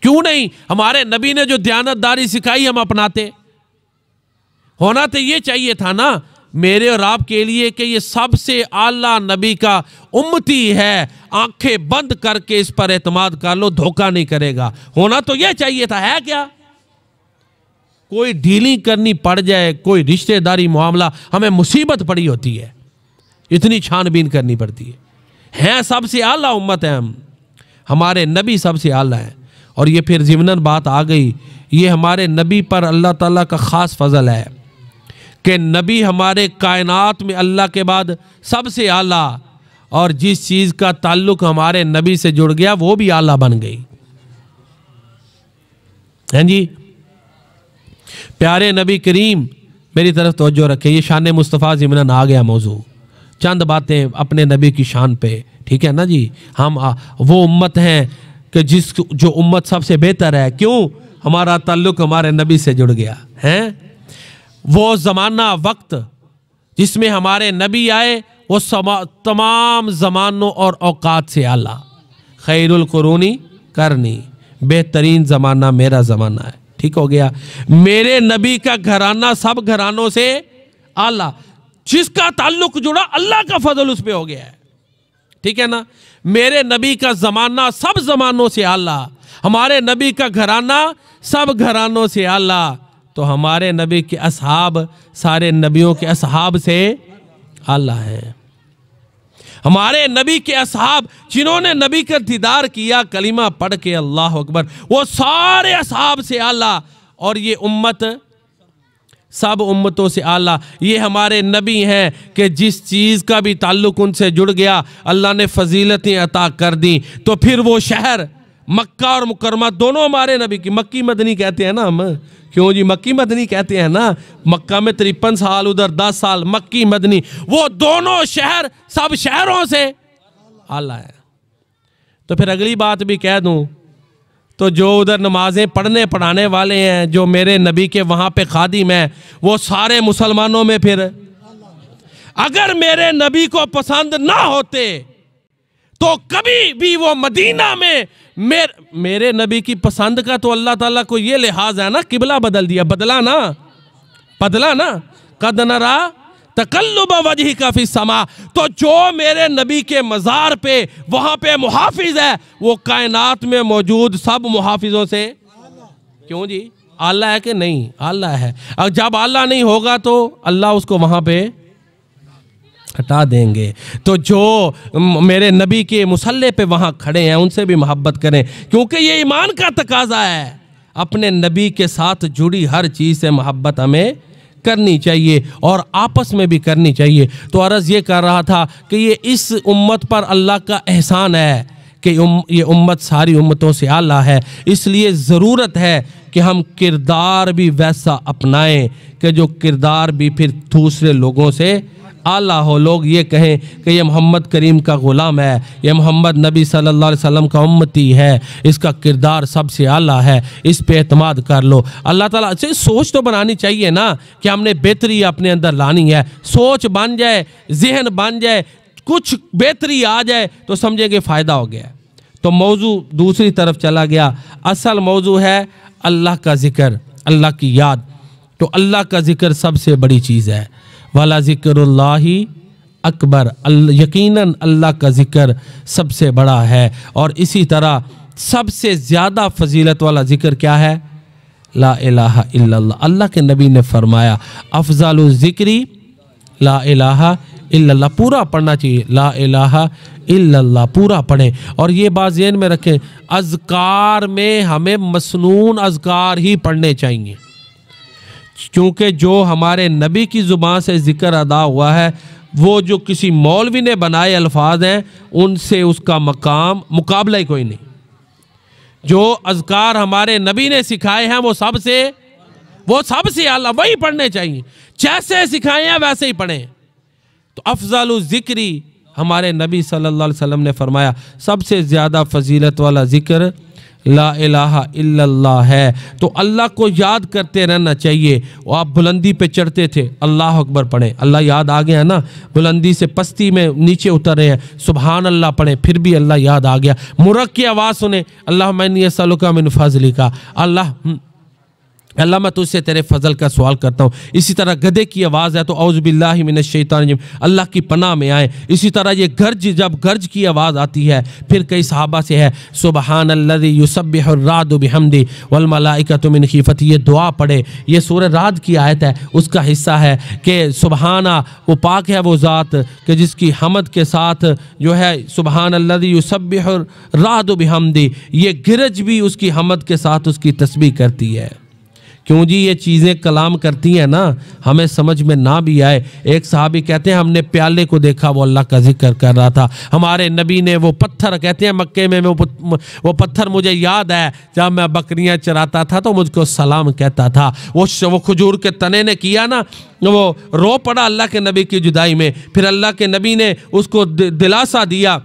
क्यों नहीं हमारे नबी ने जो दयानतदारी सिखाई हम अपनाते? होना तो ये चाहिए था ना मेरे और आपके लिए कि ये सबसे आला नबी का उम्मती है, आंखें बंद करके इस पर एतमाद कर लो, धोखा नहीं करेगा। होना तो यह चाहिए था। है क्या? कोई डीलिंग करनी पड़ जाए, कोई रिश्तेदारी मामला, हमें मुसीबत पड़ी होती है, इतनी छानबीन करनी पड़ती है सबसे आला उम्मत है हम, हमारे नबी सबसे आला है। और ये फिर ज़िमनन बात आ गई, ये हमारे नबी पर अल्लाह ताला का ख़ास फजल है कि नबी हमारे कायनात में अल्लाह के बाद सबसे आला, और जिस चीज़ का ताल्लुक हमारे नबी से जुड़ गया वो भी आला बन गई। हैं जी? प्यारे नबी करीम मेरी तरफ तवज्जो रखें। ये शान मुस्तफ़ा ज़िमनन आ गया मौजू, चंद बातें अपने नबी की शान पे, ठीक है ना जी। हम वो उम्मत हैं कि जो उम्मत सबसे बेहतर है। क्यों? हमारा ताल्लुक़ हमारे नबी से जुड़ गया है। वो ज़माना वक्त जिसमें हमारे नबी आए वो तमाम ज़मानों और औकात से आला। खैरुल कुरूनी करनी, बेहतरीन ज़माना मेरा ज़माना है, ठीक हो गया। मेरे नबी का घराना सब घरानों से आला, जिसका ताल्लुक जुड़ा अल्लाह का फजल उस पे हो गया है, ठीक है ना। मेरे नबी का ज़माना सब ज़मानों से आला, हमारे नबी का घराना सब घरानों से आला। तो हमारे नबी के असहाब सारे नबियों के असहाब से आला है। हमारे नबी के असहाब जिन्होंने नबी का दीदार किया कलीमा पढ़ के अल्लाह अकबर, वो सारे असहाब से आला। और ये उम्मत सब उम्मतों से आला। ये हमारे नबी हैं कि जिस चीज़ का भी ताल्लुक़ उनसे जुड़ गया अल्लाह ने फजीलतें अता कर दी। तो फिर वो शहर मक्का और मुकरमा दोनों हमारे नबी की, मक्की मदनी कहते हैं ना हम, क्यों जी मक्की मदनी कहते हैं ना। मक्का में 53 साल, उधर 10 साल, मक्की मदनी, वो दोनों शहर सब शहरों से आला है। तो फिर अगली बात भी कह दूं, तो जो उधर नमाजें पढ़ने पढ़ाने वाले हैं, जो मेरे नबी के वहाँ पे खादिम हैं, वो सारे मुसलमानों में फिर अगर मेरे नबी को पसंद ना होते तो कभी भी वो मदीना में मेरे नबी की पसंद का तो अल्लाह ताला को ये लिहाज है ना, किबला बदल दिया, बदला ना कद नरा तकल्लुब वजही का फी समा। तो जो मेरे नबी के मज़ार पे वहाँ पे मुहाफिज है वो कायनात में मौजूद सब मुहाफिजों से क्यों जी आला है कि नहीं? आला है। और जब आला नहीं होगा तो अल्लाह उसको वहाँ पे हटा देंगे। तो जो मेरे नबी के मुसल्ले पे वहाँ खड़े हैं उनसे भी मोहब्बत करें, क्योंकि ये ईमान का तकाजा है। अपने नबी के साथ जुड़ी हर चीज़ से मोहब्बत हमें करनी चाहिए और आपस में भी करनी चाहिए। तो अर्ज़ ये कर रहा था कि ये इस उम्मत पर अल्लाह का एहसान है कि ये उम्मत सारी उम्मतों से आला है। इसलिए ज़रूरत है कि हम किरदार भी वैसा अपनाएं कि जो किरदार भी फिर दूसरे लोगों से आला हो। लोग ये कहें कि ये मोहम्मद करीम का ग़ुलाम है, ये मोहम्मद नबी सल्लल्लाहु अलैहि वसल्लम का उम्मती है, इसका किरदार सबसे आला है, इस पे एतमाद कर लो। अल्लाह ताला से सोच तो बनानी चाहिए ना कि हमने बेहतरी अपने अंदर लानी है। सोच बन जाए, जहन बन जाए, कुछ बेहतरी आ जाए तो समझेंगे फ़ायदा हो गया। तो मौजू दूसरी तरफ चला गया। असल मौजू है अल्लाह का ज़िक्र, अल्लाह की याद। तो अल्लाह का ज़िक्र सबसे बड़ी चीज़ है। वाला ज़िक्रुल्लाहि अकबर, यकीनन अल्लाह का ज़िक्र सबसे बड़ा है। और इसी तरह सबसे ज़्यादा फजीलत वाला ज़िक्र क्या है? ला इलाहा इल्लल्लाह। अल्लाह के नबी ने फरमाया अफ़ज़लु ज़िक्री ला इलाहा इल्लल्लाह। पूरा पढ़ना चाहिए, ला इलाहा इल्लल्लाह पूरा पढ़ें। और ये बात ज़हन में रखें, अज़कार में हमें मसनून अज़कार ही पढ़ने चाहिए, क्योंकि जो हमारे नबी की ज़ुबान से ज़िक्र अदा हुआ है वो जो किसी मौलवी ने बनाए अल्फाज हैं उनसे उसका मकाम मुकाबला ही कोई नहीं। जो अज़कार हमारे नबी ने सिखाए हैं वो सबसे आला, वही पढ़ने चाहिए। जैसे सिखाए हैं वैसे ही पढ़ें। तो अफ़ज़लु ज़िक्री हमारे नबी सल्लल्लाहु अलैहि वसल्लम ने फरमाया सबसे ज़्यादा फजीलत वाला ज़िक्र ला इलाहा इल्लल्लाह है। तो अल्लाह को याद करते रहना चाहिए। और आप बुलंदी पे चढ़ते थे, अल्लाह अकबर पढ़ें, अल्लाह याद आ गया ना। बुलंदी से पस्ती में नीचे उतर रहे हैं, सुबहान अल्लाह पढ़ें, फिर भी अल्लाह याद आ गया। मुरक की आवाज़ सुने, अल्लाहुम्मा इन्नी अस्अलुका मिन फ़ज़लिका, अल्लाह मैं तुझसे तेरे फजल का सवाल करता हूँ। इसी तरह गधे की आवाज़ है तो औज़ु बिल्लाहि मिनश शैतानिर रजीम, अल्लाह की पनाह में आए। इसी तरह ये जब गर्ज की आवाज़ आती है, फिर कई सहाबा से है सुबहानल्लज़ी युसब्बिहुर रादु बिहम्दी वल मलाइकतु मिन खीफ़ती, ये दुआ पढ़े। ये सूरह राद की आयत है, उसका हिस्सा है कि सुबहाना वो पाक है वो ज़ात कि जिसकी हमद के साथ जो है सुबहानल्लज़ी युसब्बिहुर रादु बिहम्दी, ये गिरज भी उसकी हमद के साथ उसकी तस्बीह करती है। क्यों जी, ये चीज़ें कलाम करती हैं ना, हमें समझ में ना भी आए। एक साहबी कहते हैं हमने प्याले को देखा, वो अल्लाह का जिक्र कर रहा था। हमारे नबी ने वो पत्थर, कहते हैं मक्के में वो पत्थर मुझे याद है, जब मैं बकरियां चराता था तो मुझको सलाम कहता था। वो खजूर के तने ने किया ना, वो रो पड़ा अल्लाह के नबी की जुदाई में। फिर अल्लाह के नबी ने उसको दिलासा दिया।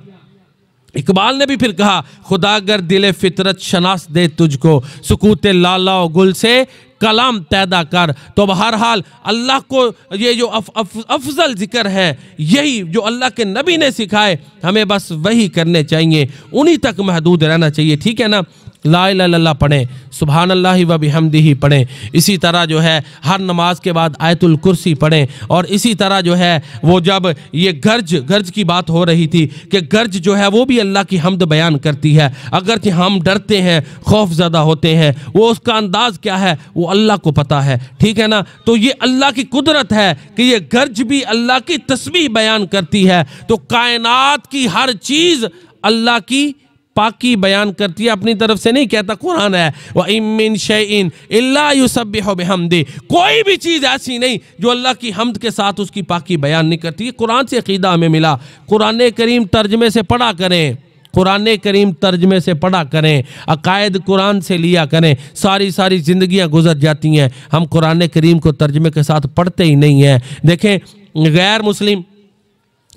इकबाल ने भी फिर कहा, खुदा अगर दिले फितरत शनास दे तुझको, सुकूते लाला गुल से कलाम पैदा कर। तो अब हर हाल अल्लाह को ये जो अफजल जिक्र है, यही जो अल्लाह के नबी ने सिखाए, हमें बस वही करने चाहिए, उन्हीं तक महदूद रहना चाहिए। ठीक है ना, ला इलाहा इल्लल्लाह पढ़ें, सुभानल्लाहि व बिहम्दिही पढ़ें। इसी तरह जो है हर नमाज के बाद आयतुल कुर्सी पढ़ें। और इसी तरह जो है वो जब ये गर्ज की बात हो रही थी कि गर्ज जो है वो भी अल्लाह की हम्द बयान करती है। अगर कि हम डरते हैं, खौफज़दा होते हैं, वो उसका अंदाज़ क्या है वो अल्लाह को पता है। ठीक है ना, तो ये अल्लाह की कुदरत है कि ये गर्ज भी अल्लाह की तस्बीह बयान करती है। तो कायनात की हर चीज़ अल्लाह की पाकी बयान करती है, अपनी तरफ से नहीं कहता। कुरान है व इम मिन शैइन इल्ला युसब्बिहु बिहम्दी, कोई भी चीज़ ऐसी नहीं जो अल्लाह की हम्द के साथ उसकी पाकी बयान नहीं करती है। कुरान से अकीदा हमें मिला। कुरान करीम तर्जमे से पढ़ा करें, कुरान करीम तर्जमे से पढ़ा करें, अकायद कुरान से लिया करें। सारी ज़िंदगियां गुजर जाती हैं, हम कुरान करीम को तर्जमे के साथ पढ़ते ही नहीं हैं। देखें, गैर मुस्लिम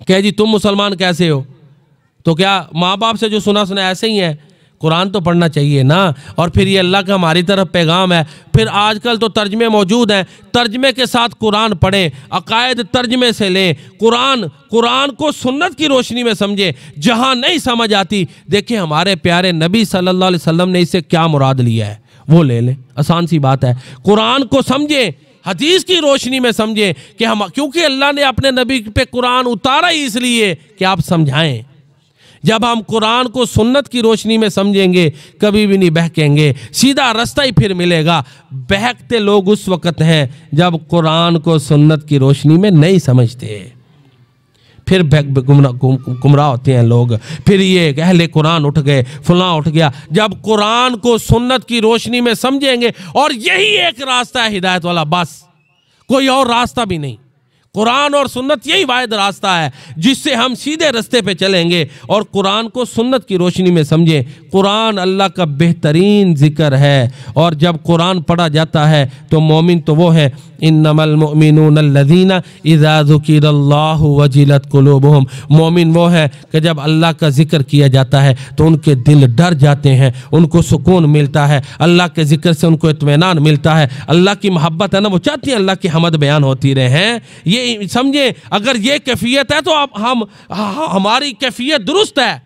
कहे जी तुम मुसलमान कैसे हो, तो क्या माँ बाप से जो सुना ऐसे ही है? कुरान तो पढ़ना चाहिए ना। और फिर ये अल्लाह का हमारी तरफ पैगाम है। फिर आजकल तो तर्जमे मौजूद हैं, तर्जमे के साथ कुरान पढ़ें, अकायद तर्जमे से लें, कुरान को सुन्नत की रोशनी में समझें। जहाँ नहीं समझ आती, देखिए हमारे प्यारे नबी सल्लल्लाहु अलैहि वसल्लम ने इससे क्या मुराद लिया है वो ले लें, आसान सी बात है। कुरान को समझें, हदीस की रोशनी में समझें कि हम, क्योंकि अल्लाह ने अपने नबी पे कुरान उतारा ही इसलिए कि आप समझाएं। जब हम कुरान को सुन्नत की रोशनी में समझेंगे, कभी भी नहीं बहकेंगे, सीधा रास्ता ही फिर मिलेगा। बहकते लोग उस वक़्त हैं जब कुरान को सुन्नत की रोशनी में नहीं समझते, फिर गुमराह होते हैं लोग। फिर ये अहले कुरान उठ गए, फलां उठ गया। जब कुरान को सुन्नत की रोशनी में समझेंगे, और यही एक रास्ता है हिदायत वाला, बस कोई और रास्ता भी नहीं। कुरान और सुन्नत यही वाहिद रास्ता है जिससे हम सीधे रास्ते पे चलेंगे। और कुरान को सुन्नत की रोशनी में समझें। कुरान अल्लाह का बेहतरीन जिक्र है, और जब कुरान पढ़ा जाता है तो मोमिन तो वो है, इन्नमल मुमिनून अल्लज़ीना इज़ा ज़ुकिरल्लाहु वजिलत कुलूबुहुम। मोमिन वो है कि जब अल्लाह का जिक्र किया जाता है तो उनके दिल डर जाते हैं, उनको सुकून मिलता है, अल्लाह के जिक्र से उनको इत्मीनान मिलता है। अल्लाह की मोहब्बत है ना, वो चाहती है अल्लाह की हमद बयान होती रहे। ये समझे, अगर ये कैफियत है तो अब हमारी कैफियत दुरुस्त है।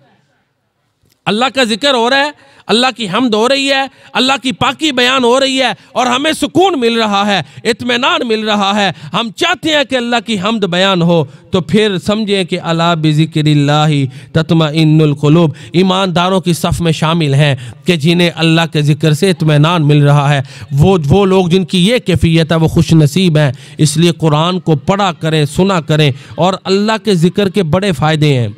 अल्लाह का जिक्र हो रहा है, अल्लाह की हम्द हो रही है, अल्लाह की पाकी बयान हो रही है, और हमें सुकून मिल रहा है, इत्मीनान मिल रहा है। हम चाहते हैं कि अल्लाह की हम्द बयान हो, तो फिर समझें कि अला बिज़िक्रिल्लाहि तत्मइन्नुल क़ुलूब, ईमानदारों की सफ़ में शामिल हैं कि जिन्हें अल्लाह के ज़िक्र से इत्मीनान मिल रहा है। वो लोग जिनकी ये कैफियत है वो खुश नसीब हैं। इसलिए कुरान को पढ़ा करें, सुना करें। और अल्लाह के ज़िक्र के बड़े फ़ायदे हैं।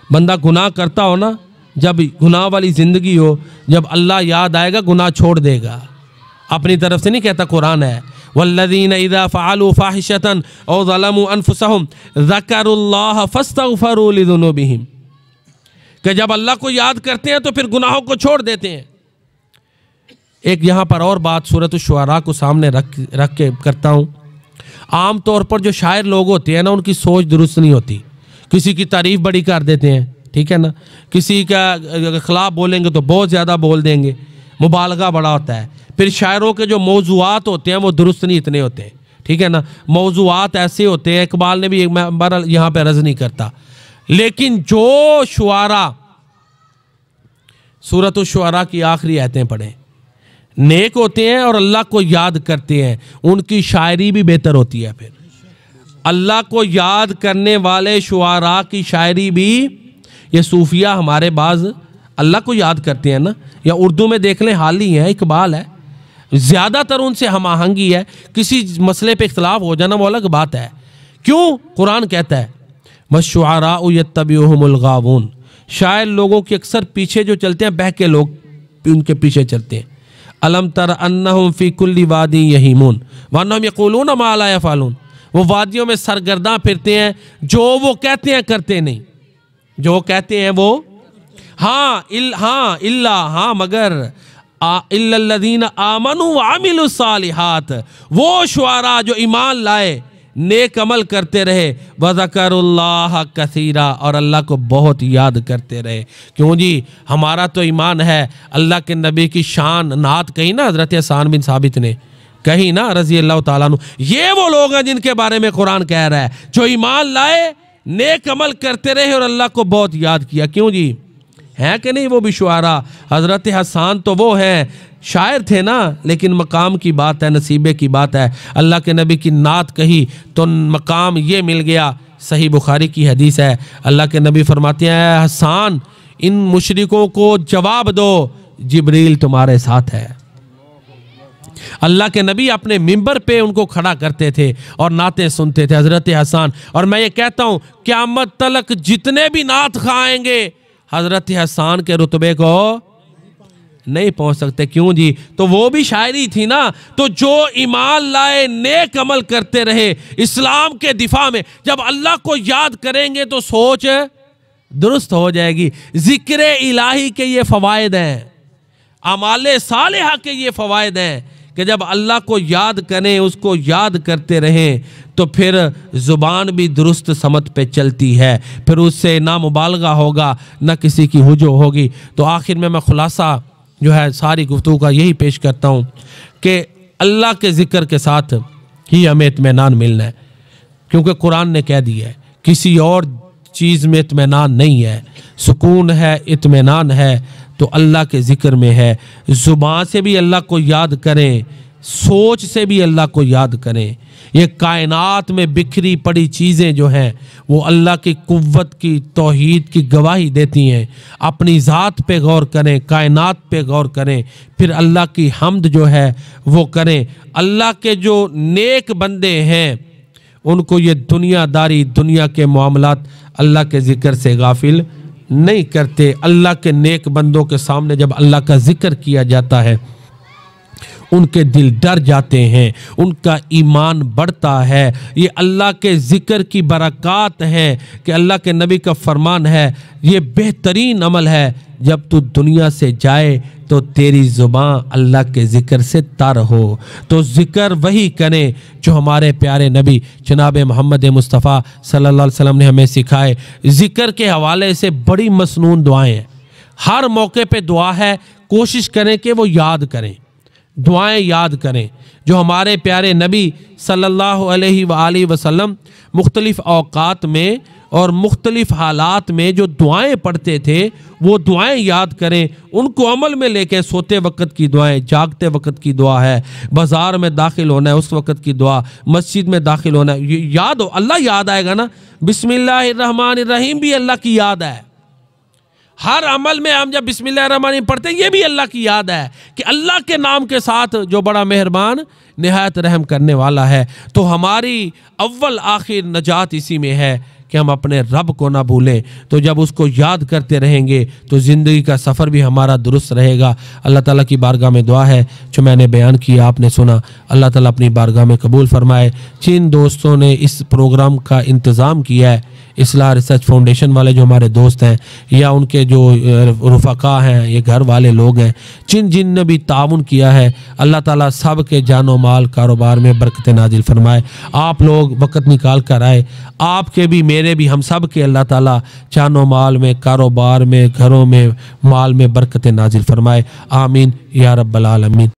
बंदा गुनाह करता हो ना, जब गुनाह वाली ज़िंदगी हो, जब अल्लाह याद आएगा गुनाह छोड़ देगा। अपनी तरफ से नहीं कहता, कुरान है वल्लज़ीना इज़ा फ़अलू फ़ाहिशतन औ ज़लमू अनफुसहुम ज़करुल्लाह फ़स्तग़फ़रू लिज़ुनूबिहिम, कि जब अल्लाह को याद करते हैं तो फिर गुनाहों को छोड़ देते हैं। एक यहाँ पर और बात सूरत शुअरा को सामने रख के करता हूँ। आम तौर पर जो शायर लोग होते हैं ना, उनकी सोच दुरुस्त नहीं होती। किसी की तारीफ़ बड़ी कर देते हैं, ठीक है ना, किसी का खिलाफ बोलेंगे तो बहुत ज़्यादा बोल देंगे, मुबालगा बड़ा होता है। फिर शायरों के जो मौज़ूआत होते हैं वो दुरुस्त नहीं इतने होते, ठीक है ना। मौज़ूआत ऐसे होते हैं, इकबाल ने भी एक बार यहाँ पे रज़ नहीं करता, लेकिन जो शुआरा सूरत शुअरा की आखिरी आयतें पढ़ें, नेक होते हैं और अल्लाह को याद करते हैं, उनकी शायरी भी बेहतर होती है। फिर अल्लाह को याद करने वाले शुआरा की शायरी भी, ये सूफिया हमारे बाज अल्लाह को याद करते हैं ना, या उर्दू में देख लें हाल ही है, इकबाल है, ज़्यादातर उनसे हम आहंगी है। किसी मसले पे इख्तलाफ हो जाना वो अलग बात है। क्यों? कुरान कहता है वश्शुअराउ यत्तबिउहुमुल गावून, शायर लोगों के अक्सर पीछे जो चलते हैं, बहके लोग उनके पीछे चलते हैं। अलम तर अन्नहुम फी कुल्ली वादी यहीमून व अन्नहुम यक़ूलून मा ला यफ़अलून। वो वादियों में सरगर्दा फिरते हैं, जो वो कहते हैं करते नहीं, जो कहते हैं वो मगर इल्लल्लज़ीना आमनू व अमिलुस सालिहात, वो शुआरा जो ईमान लाए, नेक अमल करते रहे, व ज़करुल्लाह कसीरा, और अल्लाह को बहुत याद करते रहे। क्यों जी, हमारा तो ईमान है। अल्लाह के नबी की शान नात कही ना हज़रत हसन बिन साबित ने, कही ना रज़ी अल्लाह तआला अन्हु। ये वो लोग हैं जिनके बारे में कुरान कह रहा है, जो ईमान लाए, नेक अमल करते रहे और अल्लाह को बहुत याद किया। क्यों जी, हैं कि नहीं वो भी शुआरा? हज़रत हसन तो वो हैं, शायर थे ना, लेकिन मकाम की बात है, नसीबे की बात है। अल्लाह के नबी की नात कही तो मकाम ये मिल गया। सही बुखारी की हदीस है, अल्लाह के नबी फरमाते हैं, हसन इन मुशरिकों को जवाब दो, जिब्रील तुम्हारे साथ है। अल्लाह के नबी अपने मिंबर पे उनको खड़ा करते थे और नातें सुनते थे हज़रत हसन। और मैं ये कहता हूँ, क़यामत तलक जितने भी नात खाएंगे हज़रत हसन के रुतबे को नहीं पहुंच सकते। क्यों जी, तो वो भी शायरी थी ना। तो जो ईमान लाए, नेक अमल करते रहे, इस्लाम के दिफा में, जब अल्लाह को याद करेंगे तो सोच दुरुस्त हो जाएगी। जिक्र इलाही के ये फ़वायद हैं, अमाले सालिहा के ये फ़वायद हैं कि जब अल्लाह को याद करें, उसको याद करते रहें, तो फिर ज़ुबान भी दुरुस्त समत पे चलती है, फिर उससे ना मुबालगा होगा, ना किसी की हुजो होगी। तो आखिर में मैं खुलासा जो है सारी गुफ्तगू का यही पेश करता हूँ कि अल्लाह के ज़िक्र के साथ ही हमें इत्मीनान मिलना है, क्योंकि कुरान ने कह दिया है किसी और चीज़ में इत्मीनान नहीं है। सुकून है, इत्मीनान है तो अल्लाह के ज़िक्र में है। ज़ुबान से भी अल्लाह को याद करें, सोच से भी अल्लाह को याद करें। ये कायनात में बिखरी पड़ी चीज़ें जो हैं वो अल्लाह की कुव्वत की, तौहीद की गवाही देती हैं। अपनी ज़ात पे गौर करें, कायनात पे गौर करें, फिर अल्लाह की हम्द जो है वो करें। अल्लाह के जो नेक बंदे हैं उनको ये दुनियादारी, दुनिया के मामलात अल्लाह के ज़िक्र से गाफिल नहीं करते। अल्लाह के नेक बंदों के सामने जब अल्लाह का ज़िक्र किया जाता है, उनके दिल डर जाते हैं, उनका ईमान बढ़ता है। ये अल्लाह के ज़िक्र की बरक़ात है कि अल्लाह के नबी का फरमान है, ये बेहतरीन अमल है, जब तू दुनिया से जाए तो तेरी ज़ुबान अल्लाह के ज़िक्र से तर हो। तो ज़िक्र वही करें जो हमारे प्यारे नबी जनाब मोहम्मद मुस्तफ़ा सल्लल्लाहु अलैहि वसल्लम ने हमें सिखाए। ज़िक्र के हवाले से बड़ी मसनून दुआएं हैं, हर मौके पे दुआ है, कोशिश करें कि वो याद करें, दुआएं याद करें। जो हमारे प्यारे नबी सल्लल्लाहु अलैहि वसल्लम मुख्तलिफ़ औक़ात में और मुख्तलिफ़ हालात में जो दुआएं पढ़ते थे, वो दुआएं याद करें, उनको अमल में लेके सोते वक़्त की दुआएं, जागते वक़्त की दुआ है, बाज़ार में दाखिल होना है उस वक़्त की दुआ, मस्जिद में दाखिल होना है, याद हो, अल्लाह याद आएगा ना। बिस्मिल्लाहिर्रहमानिर्रहीम भी अल्लाह की याद है। हर अमल में हम जब बिस्मिल्लाहिर्रहमानिर्रहीम पढ़ते हैं, ये भी अल्लाह की याद है कि अल्लाह के नाम के साथ जो बड़ा मेहरबान, निहायत रहम करने वाला है। तो हमारी अव्वल आखिर नजात इसी में है कि हम अपने रब को ना भूलें। तो जब उसको याद करते रहेंगे तो ज़िंदगी का सफ़र भी हमारा दुरुस्त रहेगा। अल्लाह ताला की बारगाह में दुआ है जो मैंने बयान किया, आपने सुना, अल्लाह ताला अपनी बारगाह में कबूल फरमाए। जिन दोस्तों ने इस प्रोग्राम का इंतज़ाम किया है, इस्लाह रिसर्च फाउंडेशन वाले जो हमारे दोस्त हैं, या उनके जो रुफ़क़ा हैं, ये घर वाले लोग हैं, जिन ने भी ताउन किया है, अल्लाह ताला सब के जानो माल कारोबार में बरकत नाजिल फरमाए। आप लोग वक़्त निकाल कर आए, आपके भी, मेरे भी, हम सब के अल्लाह ताला जानो माल में, कारोबार में, घरों में, माल में बरकत नाजिल फरमाए। आमीन या रब्बल आलमीन।